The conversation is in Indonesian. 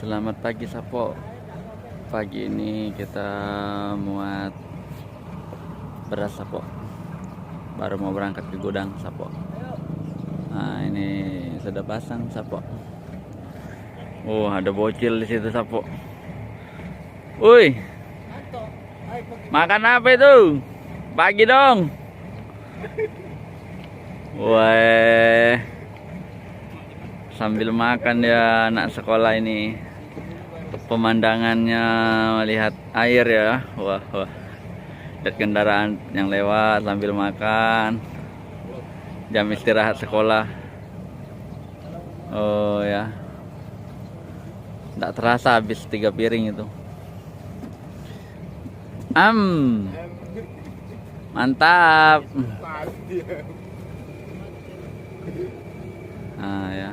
Selamat pagi Sapo. Pagi ini kita muat beras Sapo. Baru mau berangkat ke gudang Sapo. Nah ini sudah pasang Sapo. Oh ada bocil di situ Sapo. Woi, makan apa itu? Pagi dong. Wah, sambil makan ya anak sekolah ini. Pemandangannya melihat air ya. Wah, wah. Lihat kendaraan yang lewat sambil makan. Jam istirahat sekolah. Oh ya. Tidak terasa habis 3 piring itu. Mantap. Ah ya.